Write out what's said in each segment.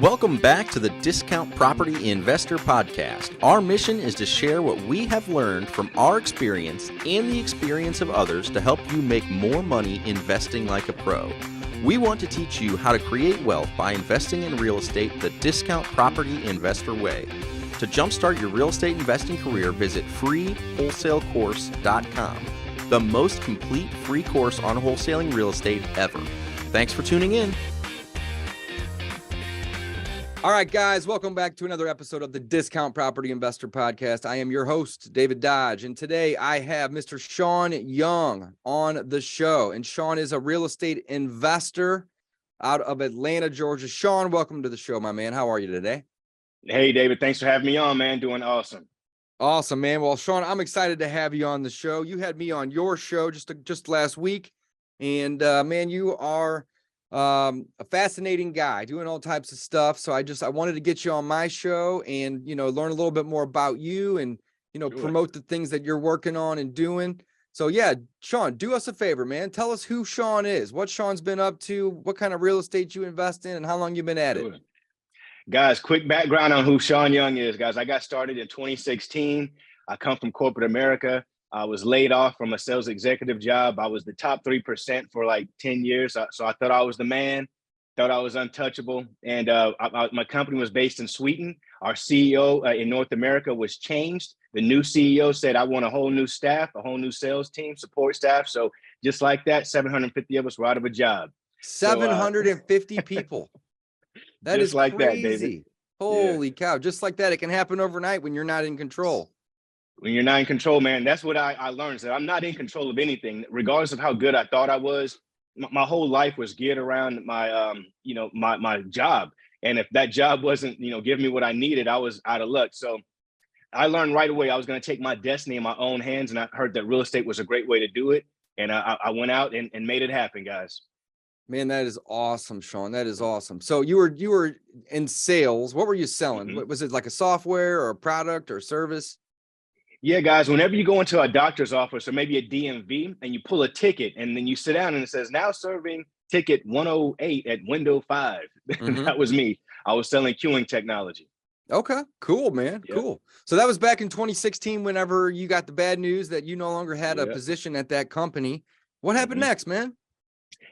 Welcome back to the Discount Property Investor Podcast. Our mission is to share what we have learned from our experience and the experience of others to help you make more money investing like a pro. We want to teach you how to create wealth by investing in real estate the Discount Property Investor way. To jumpstart your real estate investing career, visit freewholesalecourse.com, the most complete free course on wholesaling real estate ever. Thanks for tuning in. All right, guys, welcome back to another episode of the Discount Property Investor Podcast. I am your host, David Dodge, and today I have Mr. Shaun Young on the show. And Shaun is a real estate investor out of Atlanta, Georgia. Shaun, welcome to the show, my man. How are you today? Hey, David, thanks for having me on, man. Doing awesome. Awesome, man. Well, Shaun, I'm excited to have you on the show. You had me on your show just last week, and man, you are a fascinating guy doing all types of stuff. So I wanted to get you on my show and, learn a little bit more about you and, promote the things that you're working on and doing. So yeah, Shaun, do us a favor, man. Tell us who Shaun is, what Shaun's been up to, what kind of real estate you invest in, and how long you've been at it. Guys, quick background on who Shaun Young is, guys. I got started in 2016. I come from corporate America. I was laid off from a sales executive job. I was the top 3% for like 10 years. So I thought I was the man, thought I was untouchable. And my company was based in Sweden. Our CEO in North America was changed. The new CEO said, I want a whole new staff, a whole new sales team, support staff. So just like that, 750 of us were out of a job. 750 people. That is like crazy. That, David. Holy cow. Just like that. It can happen overnight when you're not in control. When you're not in control, man, that's what I learned, that I'm not in control of anything, regardless of how good I thought I was. My whole life was geared around my, my job. And if that job wasn't, giving me what I needed, I was out of luck. So I learned right away I was going to take my destiny in my own hands. And I heard that real estate was a great way to do it. And I went out and made it happen, guys. Man, that is awesome, Shaun. That is awesome. So you were in sales. What were you selling? Mm-hmm. Was it like a software or a product or a service? Yeah, guys, whenever you go into a doctor's office or maybe a DMV and you pull a ticket and then you sit down and it says, now serving ticket 108 at window 5. Mm-hmm. That was me. I was selling queuing technology. Okay, cool, man. Yep. Cool. So that was back in 2016, whenever you got the bad news that you no longer had a position at that company. What happened next, man?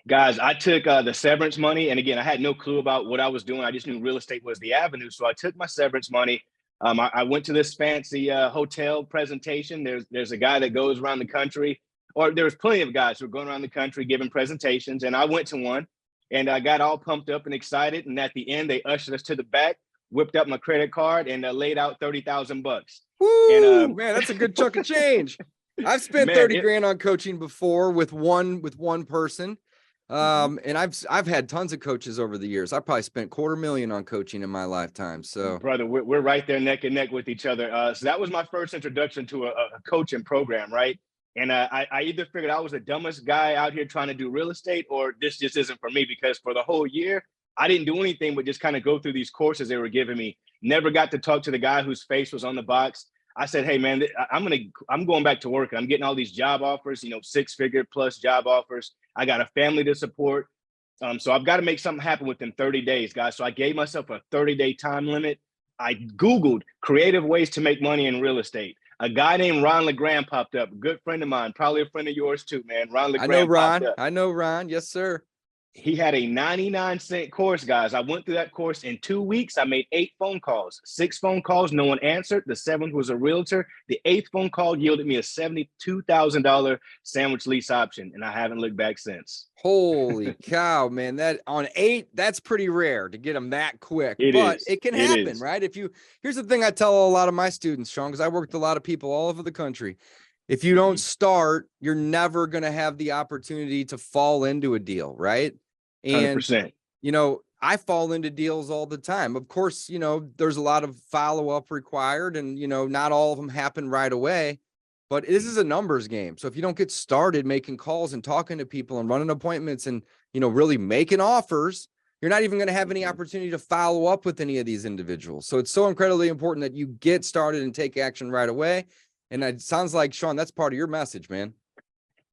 Guys, I took the severance money. And again, I had no clue about what I was doing. I just knew real estate was the avenue. So I took my severance money. I went to this fancy hotel presentation. There's a guy that goes around the country, or there's plenty of guys who are going around the country giving presentations. And I went to one and I got all pumped up and excited. And at the end, they ushered us to the back, whipped up my credit card and laid out $30,000. Woo, and, man, that's a good chunk of change. I've spent 30 grand on coaching before with one person. And I've had tons of coaches over the years. I probably spent $250,000 on coaching in my lifetime. So brother, we're right there neck and neck with each other. So that was my first introduction to a coaching program. Right. And I either figured I was the dumbest guy out here trying to do real estate, or this just isn't for me, because for the whole year, I didn't do anything but just kind of go through these courses they were giving me. Never got to talk to the guy whose face was on the box. I said, hey, man, I'm going back to work. I'm getting all these job offers, 6-figure plus job offers. I got a family to support. So I've got to make something happen within 30 days, guys. So I gave myself a 30-day time limit. I Googled creative ways to make money in real estate. A guy named Ron LeGrand popped up. A good friend of mine, probably a friend of yours too, man. Ron LeGrand. I know Ron. Yes, sir. He had a 99-cent course, guys. I went through that course in 2 weeks. I made 8 phone calls, 6 phone calls. No one answered. The 7th was a realtor. The 8th phone call yielded me a $72,000 sandwich lease option, and I haven't looked back since. Holy cow, man. That on 8, that's pretty rare to get them that quick. It can happen, right? Here's the thing I tell a lot of my students, Shaun, because I work with a lot of people all over the country. If you don't start, you're never going to have the opportunity to fall into a deal, right? And 100%. I fall into deals all the time. Of course, there's a lot of follow-up required, and not all of them happen right away, but this is a numbers game. So if you don't get started making calls and talking to people and running appointments and really making offers, you're not even going to have any opportunity to follow up with any of these individuals. So it's so incredibly important that you get started and take action right away. And it sounds like, Shaun, that's part of your message, man.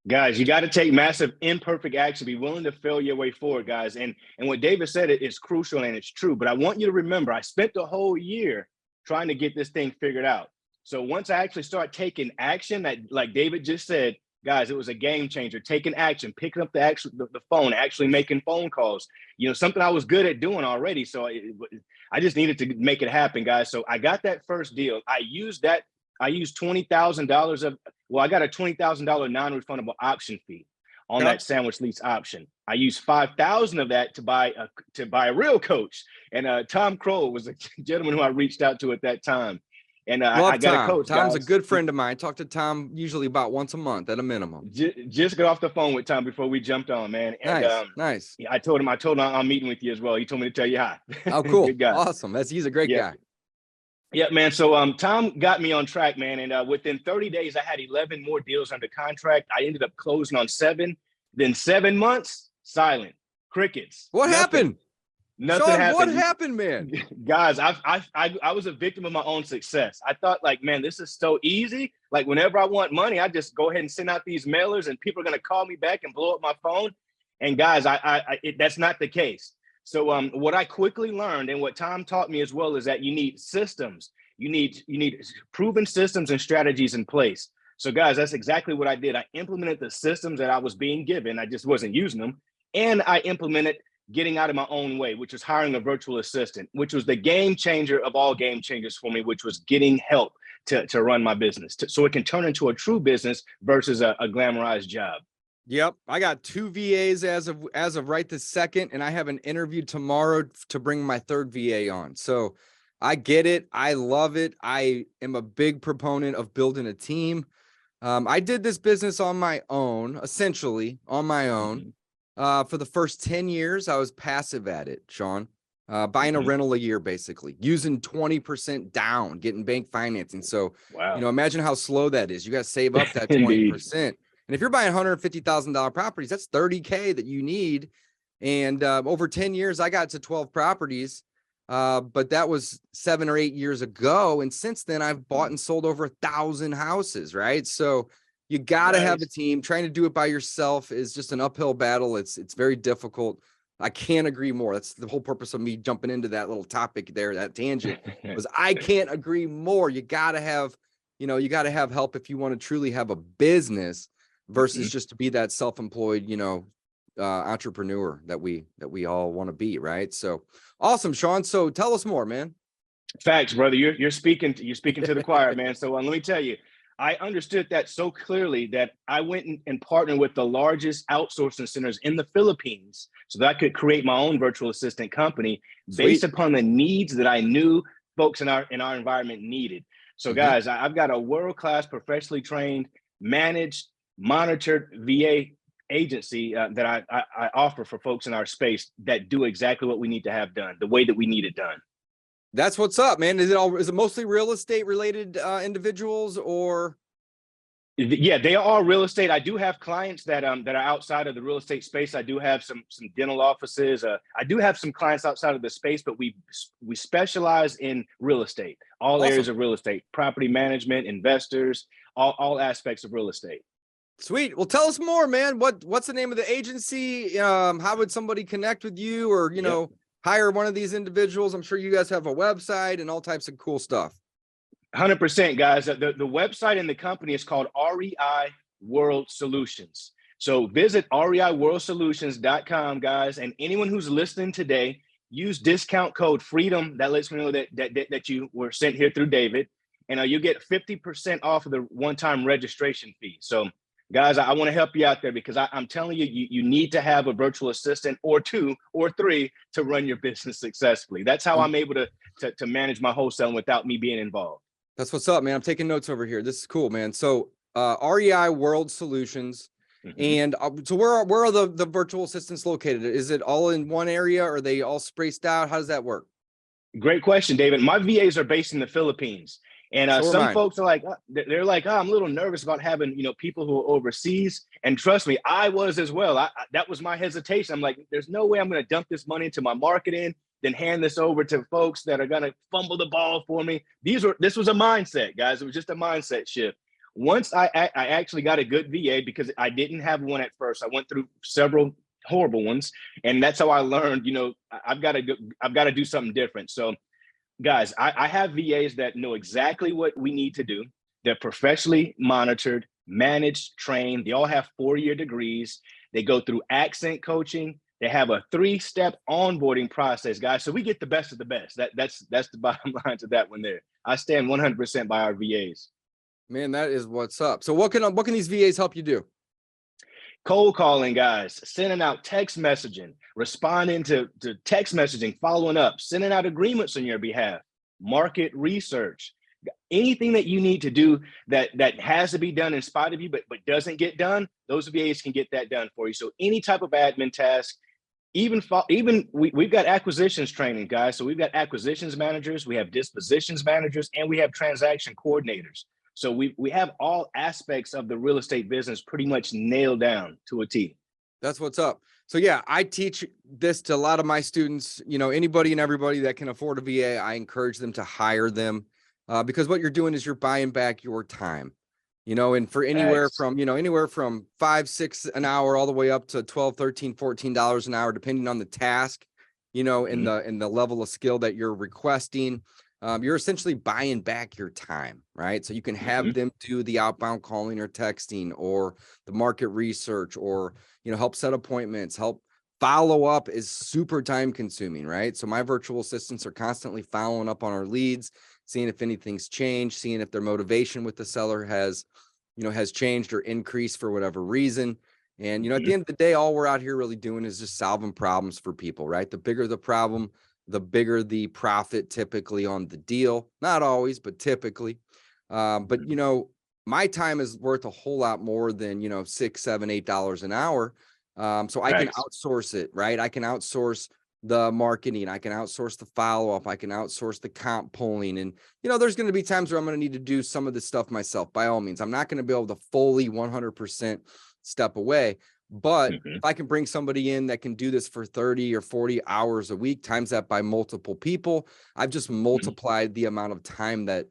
Guys, you got to take massive imperfect action. Be willing to fail your way forward, guys. And what David said is crucial and it's true. But I want you to remember, I spent the whole year trying to get this thing figured out. So once I actually start taking action, that like David just said, guys, it was a game changer. Taking action, picking up the phone, actually making phone calls. You know, something I was good at doing already. So I just needed to make it happen, guys. So I got that first deal. I used $20,000 of, well, I got a $20,000 non-refundable option fee on that sandwich lease option. I used 5,000 of that to buy a real coach. And Tom Kroll was a gentleman who I reached out to at that time. And I got a coach. Tom's guys. A good friend of mine. I talk to Tom usually about once a month at a minimum. Just got off the phone with Tom before we jumped on, man. And, nice. Yeah, I told him I'm meeting with you as well. He told me to tell you hi. Oh, cool. Good guy. Awesome. He's a great guy. Yeah, man. So Tom got me on track, man. And within 30 days, I had 11 more deals under contract. I ended up closing on 7. Then 7 months, silent, crickets. What happened? Nothing Shaun, happened. what happened, man? Guys, I was a victim of my own success. I thought, like, man, this is so easy. Like, whenever I want money, I just go ahead and send out these mailers and people are going to call me back and blow up my phone. And guys, that's not the case. So what I quickly learned and what Tom taught me as well is that you need systems. You need proven systems and strategies in place. So guys, that's exactly what I did. I implemented the systems that I was being given. I just wasn't using them. And I implemented getting out of my own way, which was hiring a virtual assistant, which was the game changer of all game changers for me, which was getting help to run my business so it can turn into a true business versus a glamorized job. Yep. I got 2 VAs as of right this second, and I have an interview tomorrow to bring my 3rd VA on. So I get it. I love it. I am a big proponent of building a team. I did this business on my own, essentially on my own. For the first 10 years, I was passive at it, Shaun, buying a rental a year, basically using 20% down, getting bank financing. So, imagine how slow that is. You got to save up that 20%. And if you're buying $150,000 properties, that's $30K that you need. And over 10 years, I got to 12 properties, but that was 7 or 8 years ago. And since then, I've bought and sold over 1,000 houses, right? So you got to have a team. Trying to do it by yourself is just an uphill battle. It's very difficult. I can't agree more. That's the whole purpose of me jumping into that little topic there, that tangent, was I can't agree more. You got to have, help if you want to truly have a business versus just to be that self-employed, entrepreneur that we all want to be, right? So awesome, Shaun. So tell us more, man. Facts, brother. You're speaking to the choir, man. So let me tell you, I understood that so clearly that I went and partnered with the largest outsourcing centers in the Philippines so that I could create my own virtual assistant company based upon the needs that I knew folks in our environment needed. So guys, I've got a world-class, professionally trained, managed, monitored VA agency that I offer for folks in our space that do exactly what we need to have done, the way that we need it done. That's what's up, man. Is it mostly real estate related individuals, or? Yeah, they are all real estate. I do have clients that are outside of the real estate space. I do have some dental offices. I do have some clients outside of the space, but we specialize in real estate, all areas of real estate, property management, investors, all aspects of real estate. Sweet. Well, tell us more, man. What's the name of the agency? How would somebody connect with you, or hire one of these individuals? I'm sure you guys have a website and all types of cool stuff. 100%, guys. The website and the company is called REI World Solutions. So visit reiworldsolutions.com, guys. And anyone who's listening today, use discount code FREEDOM. That lets me know that you were sent here through David. And you get 50% off of the one-time registration fee. So guys, I want to help you out there because I'm telling you, you need to have a virtual assistant or 2 or 3 to run your business successfully. That's how I'm able to manage my wholesaling without me being involved. That's what's up, man. I'm taking notes over here. This is cool, man. So REI World Solutions. And so where are the virtual assistants located? Is it all in one area? Or are they all spaced out? How does that work? Great question, David. My VAs are based in the Philippines. And some folks are like, they're like, I'm a little nervous about having, people who are overseas. And trust me, I was as well. That was my hesitation. I'm like, there's no way I'm going to dump this money into my marketing, then hand this over to folks that are going to fumble the ball for me. This was a mindset, guys. It was just a mindset shift. once I actually got a good VA, because I didn't have one at first. I went through several horrible ones, and that's how I learned, I've got to do something different. So guys, I have VAs that know exactly what we need to do. They're professionally monitored, managed, trained. They all have 4-year degrees. They go through accent coaching. They have a 3-step onboarding process, guys. So we get the best of the best. That's the bottom line to that one there. I stand 100% by our VAs. Man, that is what's up. So what can these VAs help you do? Cold calling, guys, sending out text messaging, responding to text messaging, following up, sending out agreements on your behalf, market research, anything that you need to do that has to be done in spite of you, but doesn't get done, those VAs can get that done for you. So any type of admin task, even we've got acquisitions training, guys. So we've got acquisitions managers, we have dispositions managers, and we have transaction coordinators. So we have all aspects of the real estate business pretty much nailed down to a T. That's what's up. So yeah, I teach this to a lot of my students, anybody and everybody that can afford a VA, I encourage them to hire them because what you're doing is you're buying back your time, and for anywhere from, anywhere from $5, $6 an hour, all the way up to $12, $13, $14 an hour, depending on the task, in the level of skill that you're requesting. You're essentially buying back your time, right? So you can have them do the outbound calling or texting or the market research or, help set appointments, help follow up is super time consuming, right? So my virtual assistants are constantly following up on our leads, seeing if anything's changed, seeing if their motivation with the seller has changed or increased for whatever reason. And, at the end of the day, all we're out here really doing is just solving problems for people, right? The bigger the problem, the bigger the profit typically on the deal. Not always, but typically. But my time is worth a whole lot more than, $6, $7, $8 an hour. So I can outsource it, right? I can outsource the marketing. I can outsource the follow-up. I can outsource the comp polling. And, there's going to be times where I'm going to need to do some of this stuff myself. By all means, I'm not going to be able to fully 100% step away. But if I can bring somebody in that can do this for 30 or 40 hours a week, times that by multiple people, I've just multiplied the amount of time that,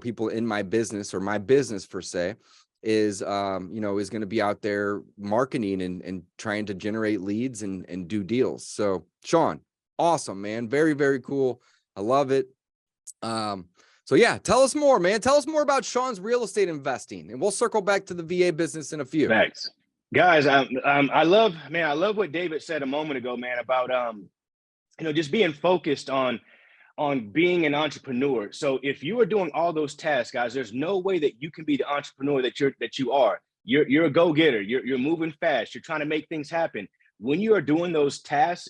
people in my business or my business per se is going to be out there marketing and trying to generate leads and do deals. So Shaun, awesome, man. Very, very cool. I love it. So yeah, tell us more, man. Tell us more about Shaun's real estate investing, and we'll circle back to the VA business in a few. Thanks. Guys, I love what David said a moment ago, man, about just being focused on being an entrepreneur. So if you are doing all those tasks, guys, there's no way that you can be the entrepreneur that you are. You're a go-getter. You're moving fast. You're trying to make things happen. When you are doing those tasks,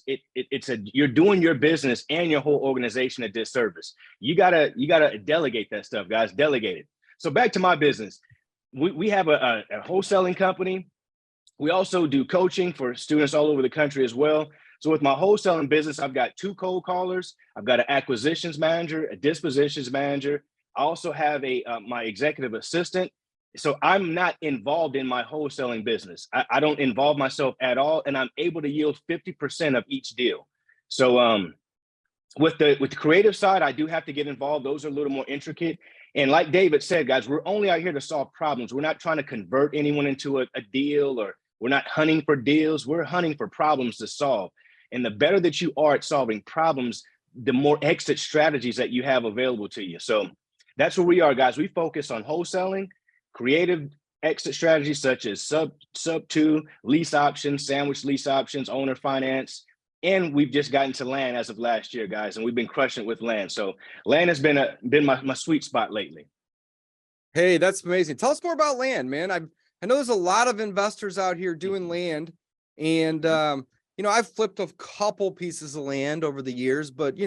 you're doing your business and your whole organization a disservice. You gotta delegate that stuff, guys. Delegate it. So back to my business. We have a wholesaling company. We also do coaching for students all over the country as well. So with my wholesaling business, I've got 2 cold callers. I've got an acquisitions manager, a dispositions manager. I also have my executive assistant. So I'm not involved in my wholesaling business. I don't involve myself at all, and I'm able to yield 50% of each deal. So with the creative side, I do have to get involved. Those are a little more intricate. And like David said, guys, we're only out here to solve problems. We're not trying to convert anyone into a deal, or we're not hunting for deals. We're hunting for problems to solve. And the better that you are at solving problems, the more exit strategies that you have available to you. So that's where we are, guys. We focus on wholesaling, creative exit strategies such as sub 2, lease options, sandwich lease options, owner finance. And we've just gotten to land as of last year, guys, and we've been crushing it with land. So land has been my sweet spot lately. Hey, that's amazing. Tell us more about land, man. I know there's a lot of investors out here doing land, and I've flipped a couple pieces of land over the years, but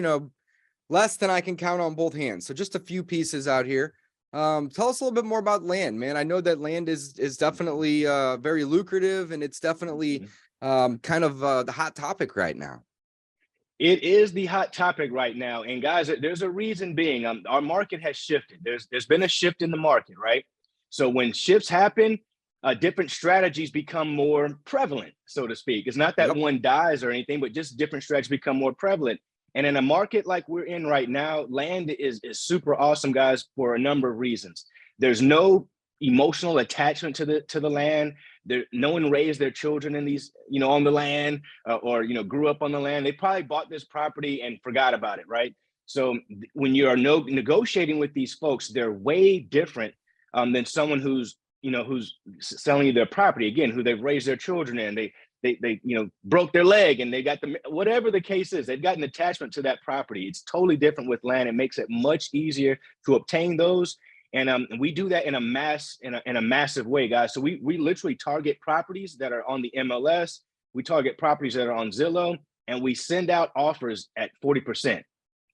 less than I can count on both hands. So just a few pieces out here. Tell us a little bit more about land, man. I know that land is definitely very lucrative, and it's definitely kind of the hot topic right now. It is the hot topic right now. And guys, there's a reason being, our market has shifted. There's been a shift in the market, right? So when shifts happen, different strategies become more prevalent, so to speak. It's not that one dies or anything, but just different strategies become more prevalent. And in a market like we're in right now, land is super awesome, guys, for a number of reasons. There's no emotional attachment to the land. No one raised their children in these, on the land, or grew up on the land. They probably bought this property and forgot about it, right? So when you are negotiating with these folks, they're way different than someone who's selling you their property, again, who they've raised their children in. They broke their leg and they got whatever the case is, they've got an attachment to that property. It's totally different with land. It makes it much easier to obtain those. And we do that in a massive way, guys. So we literally target properties that are on the MLS. We target properties that are on Zillow, and we send out offers at 40%.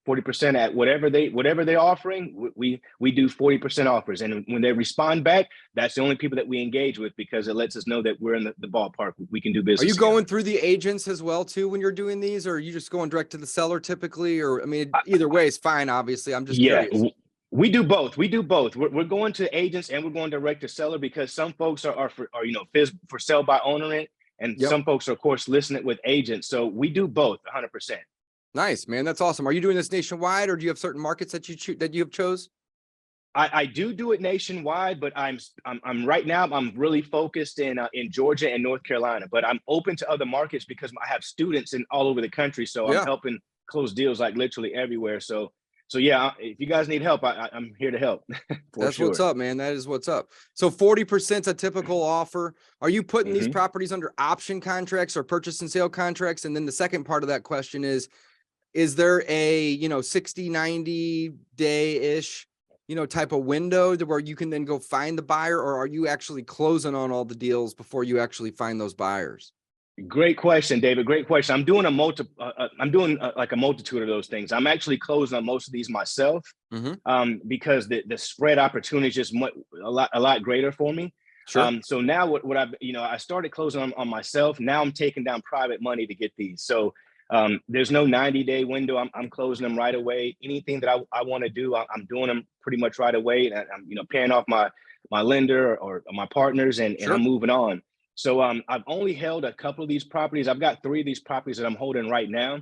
40% at whatever they're offering. We do 40% offers, and when they respond back, that's the only people that we engage with, because it lets us know that we're in the ballpark. We can do business. Are you going through the agents as well too when you're doing these, or are you just going direct to the seller typically? Or I mean, either way is fine. Obviously, I'm just curious. We do both. We're going to agents and we're going direct to seller, because some folks are for sale by owner, and some folks are, of course, listing it with agents. So we do both 100%. Nice, man. That's awesome. Are you doing this nationwide, or do you have certain markets that you have chose? I do it nationwide, but I'm right now I'm really focused in Georgia and North Carolina, but I'm open to other markets because I have students in all over the country. So I'm helping close deals like literally everywhere. So yeah, if you guys need help, I'm here to help. That's what's up, man. That is what's up. So 40% is a typical offer. Are you putting these properties under option contracts or purchase and sale contracts? And then the second part of that question is there a 60, 90 day-ish type of window where you can then go find the buyer, or are you actually closing on all the deals before you actually find those buyers? Great question, David. Great question. I'm doing like a multitude of those things. I'm actually closing on most of these myself, because the spread opportunity is just a lot greater for me. Sure. So now what I started closing on myself. Now I'm taking down private money to get these. So there's no 90-day window. I'm closing them right away. Anything that I want to do, I'm doing them pretty much right away. And I'm paying off my lender or my partners, and I'm moving on. So I've only held a couple of these properties. I've got 3 of these properties that I'm holding right now.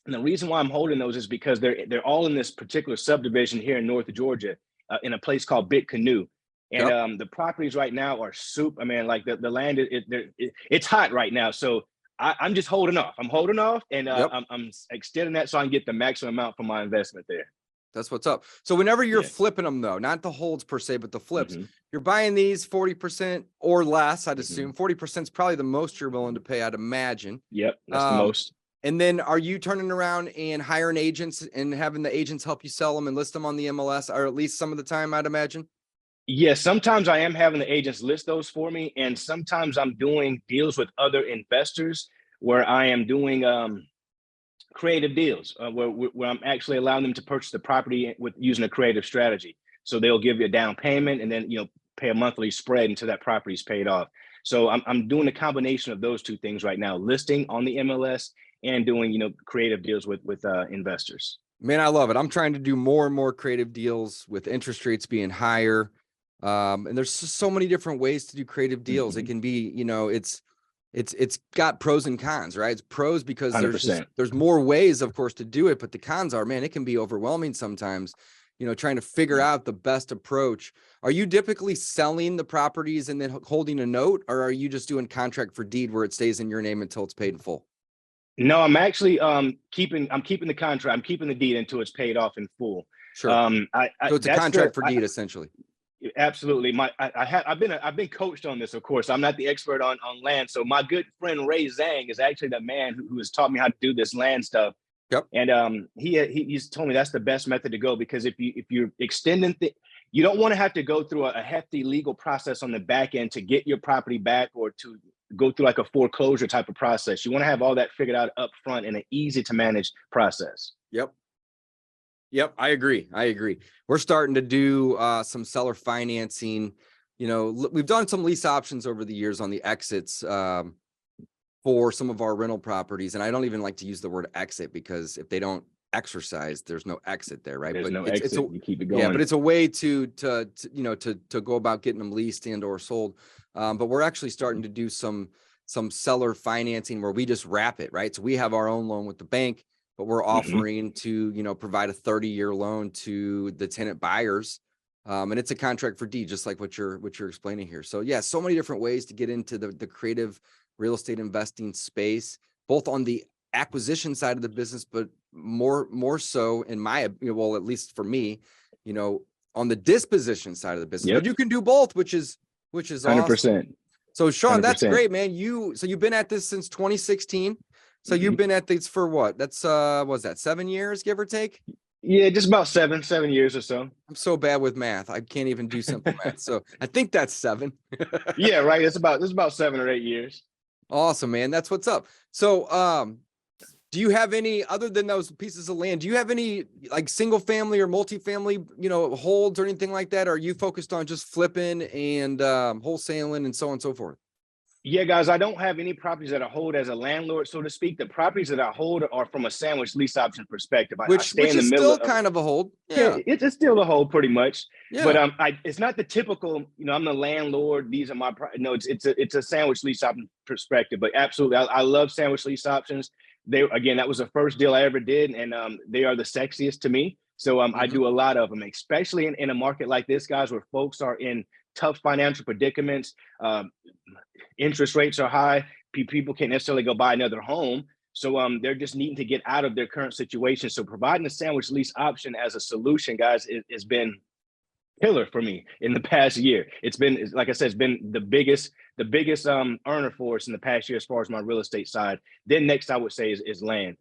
And the reason why I'm holding those is because they're all in this particular subdivision here in North Georgia, in a place called Big Canoe. And the properties right now are super. I mean, like the land, it's hot right now. So I'm just holding off. I'm holding off, and I'm extending that so I can get the maximum amount for my investment there. That's what's up. So whenever you're flipping them, though, not the holds per se, but the flips, you're buying these 40% or less. I'd assume 40% is probably the most you're willing to pay, I'd imagine. Yep, that's the most. And then are you turning around and hiring agents and having the agents help you sell them and list them on the MLS, or at least some of the time, I'd imagine? Yes, sometimes I am having the agents list those for me, and sometimes I'm doing deals with other investors where I am doing creative deals, where I'm actually allowing them to purchase the property with using a creative strategy. So they'll give you a down payment and then pay a monthly spread until that property is paid off. So I'm doing a combination of those two things right now: listing on the MLS and doing creative deals with investors. Man, I love it. I'm trying to do more and more creative deals with interest rates being higher. And there's so many different ways to do creative deals. It can be, it's got pros and cons, right? It's pros because there's more ways, of course, to do it, but the cons are, man, it can be overwhelming sometimes, trying to figure out the best approach. Are you typically selling the properties and then holding a note, or are you just doing contract for deed where it stays in your name until it's paid in full? No, I'm actually keeping the contract. I'm keeping the deed until it's paid off in full. Sure. So it's a contract for deed, essentially. Absolutely. I've been coached on this, of course. I'm not the expert on land. So my good friend Ray Zhang is actually the man who has taught me how to do this land stuff. Yep. And he's told me that's the best method to go, because if you're extending you don't want to have to go through a hefty legal process on the back end to get your property back, or to go through like a foreclosure type of process. You want to have all that figured out up front in an easy to manage process. Yep. I agree. We're starting to do some seller financing. We've done some lease options over the years on the exits for some of our rental properties. And I don't even like to use the word exit, because if they don't exercise, there's no exit there, right? There's no exit. You keep it going. Yeah, but it's a way to go about getting them leased and or sold. But we're actually starting to do some seller financing where we just wrap it, right? So we have our own loan with the bank, but we're offering to, provide a 30-year loan to the tenant buyers And it's a contract for deed, just like what you're explaining here. So yeah, so many different ways to get into the creative real estate investing space, both on the acquisition side of the business, but more so in my, well, at least for me, on the disposition side of the business. But you can do both, which is awesome. 100%. So Shaun, that's 100%. great, man. So you've been at this since 2016. So you've been at this for what? That's was that 7 years, give or take? Yeah, just about 7 years or so. I'm so bad with math. I can't even do simple math. So I think that's 7. Yeah, right. It's about 7 or 8 years. Awesome, man. That's what's up. So do you have any, other than those pieces of land, do you have any like single family or multifamily, holds or anything like that? Or are you focused on just flipping and wholesaling and so on and so forth? Yeah, guys, I don't have any properties that I hold as a landlord, so to speak. The properties that I hold are from a sandwich lease option perspective. Which is still kind of a hold. Yeah, it's still a hold pretty much. Yeah. But it's not the typical, I'm the landlord. These are my, no, it's a sandwich lease option perspective. But absolutely, I love sandwich lease options. That was the first deal I ever did, and they are the sexiest to me. So I do a lot of them, especially in a market like this, guys, where folks are in tough financial predicaments. Interest rates are high. People can't necessarily go buy another home. So they're just needing to get out of their current situation. So providing a sandwich lease option as a solution, guys, has been killer for me in the past year. It's been, like I said, it's been the biggest earner for us in the past year as far as my real estate side. Then next, I would say is land.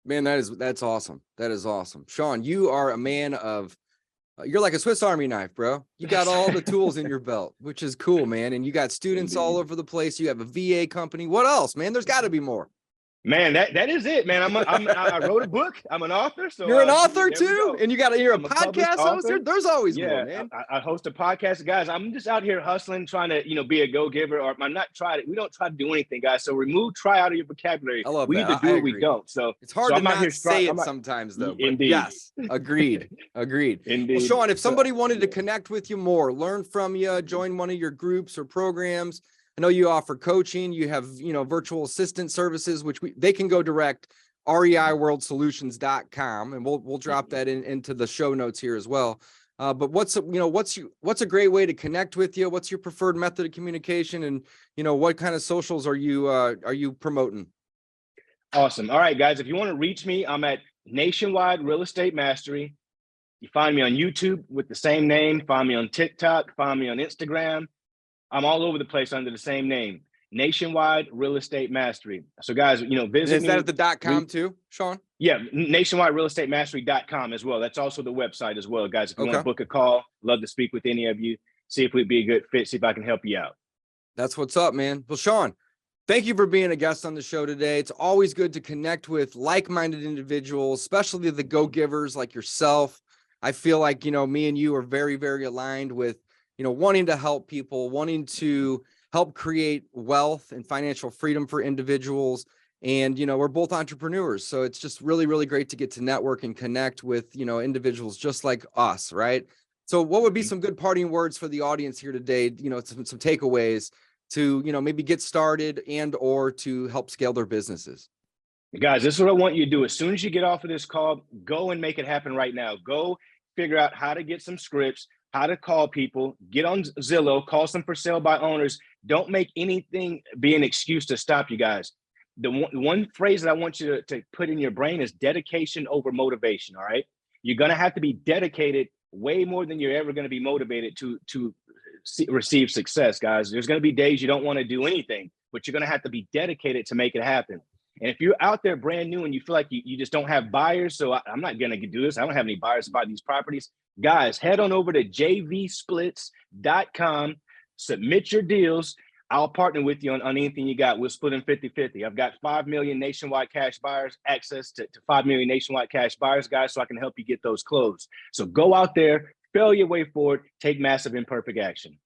Man, that's awesome. That is awesome. Shaun, you are a man of, you're like a Swiss Army knife, bro. You got all the tools in your belt, which is cool, man. And you got students all over the place. You have a VA company. What else, man? There's got to be more. Man, that is it, man. I wrote a book. I'm an author. So you're an author too, and you're a podcast host. There's always more, man. I host a podcast, guys. I'm just out here hustling, trying to be a go-giver. Or I'm not trying to. We don't try to do anything, guys. So try out of your vocabulary. I love we that. either do or we don't. So it's hard to not say it sometimes, though. Indeed. Yes, agreed. Indeed. Well, Shaun, if somebody wanted to connect with you more, learn from you, join one of your groups or programs. I know you offer coaching, you have, virtual assistant services, which they can go direct, reiworldsolutions.com, and we'll drop that into the show notes here as well. But what's a great way to connect with you? What's your preferred method of communication? And, what kind of socials are you promoting? Awesome. All right, guys, if you want to reach me, I'm at Nationwide Real Estate Mastery. You find me on YouTube with the same name, find me on TikTok, find me on Instagram. I'm all over the place under the same name, Nationwide Real Estate Mastery. So guys, visit me. Is that at the .com too, Shaun? Yeah, nationwiderealestatemastery.com as well. That's also the website as well, guys. If you want to book a call, love to speak with any of you, see if we'd be a good fit, see if I can help you out. That's what's up, man. Well, Shaun, thank you for being a guest on the show today. It's always good to connect with like-minded individuals, especially the go-givers like yourself. I feel like, me and you are very, very aligned with wanting to help people, wanting to help create wealth and financial freedom for individuals. And, we're both entrepreneurs. So it's just really, really great to get to network and connect with, individuals just like us. Right. So what would be some good parting words for the audience here today? Some takeaways to, maybe get started and or to help scale their businesses. Guys, this is what I want you to do. As soon as you get off of this call, go and make it happen right now. Go figure out how to get some scripts, how to call people, get on Zillow, call some for sale by owners. Don't make anything be an excuse to stop you guys. The one phrase that I want you to put in your brain is dedication over motivation, all right? You're going to have to be dedicated way more than you're ever going to be motivated to receive success, guys. There's going to be days you don't want to do anything, but you're going to have to be dedicated to make it happen. And if you're out there brand new and you feel like you just don't have buyers, so I'm not going to do this. I don't have any buyers to buy these properties. Guys, head on over to jvsplits.com, submit your deals. I'll partner with you on anything you got. We'll split in 50-50. I've got 5 million nationwide cash buyers, access to 5 million nationwide cash buyers, guys, so I can help you get those closed. So go out there, fail your way forward, take massive imperfect action.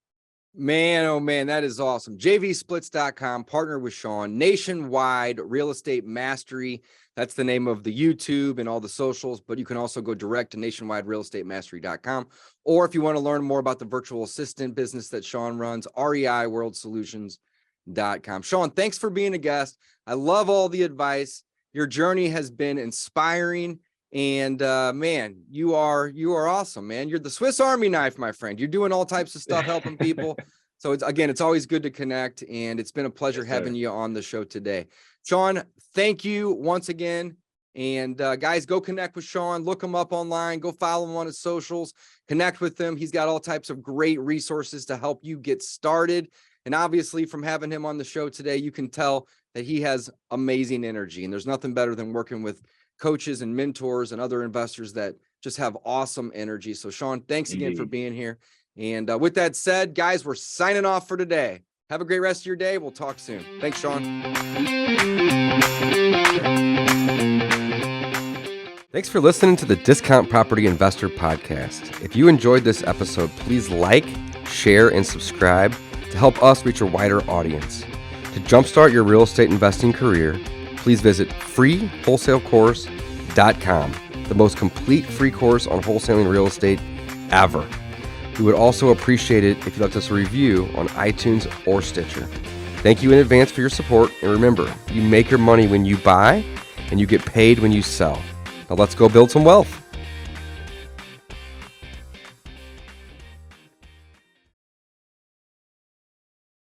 Man, oh man, that is awesome. jvsplits.com, partner with Shaun, Nationwide Real Estate Mastery. That's the name of the YouTube and all the socials, but you can also go direct to nationwiderealestatemastery.com. Or if you want to learn more about the virtual assistant business that Shaun runs, REIworldsolutions.com. Shaun, thanks for being a guest. I love all the advice. Your journey has been inspiring And man, you are awesome, man. You're the Swiss Army knife, my friend. You're doing all types of stuff, helping people. So it's always good to connect, and it's been a pleasure having you on the show today. Shaun, thank you once again. And guys, go connect with Shaun, look him up online, go follow him on his socials, connect with him. He's got all types of great resources to help you get started. And obviously from having him on the show today, you can tell that he has amazing energy, and there's nothing better than working with coaches and mentors and other investors that just have awesome energy. So Shaun, thanks again for being here. And with that said, guys, we're signing off for today. Have a great rest of your day. We'll talk soon. Thanks, Shaun. Thanks for listening to the Discount Property Investor Podcast. If you enjoyed this episode, please like, share, and subscribe to help us reach a wider audience. To jumpstart your real estate investing career, please visit freewholesalecourse.com, the most complete free course on wholesaling real estate ever. We would also appreciate it if you left us a review on iTunes or Stitcher. Thank you in advance for your support, and remember, you make your money when you buy, and you get paid when you sell. Now let's go build some wealth.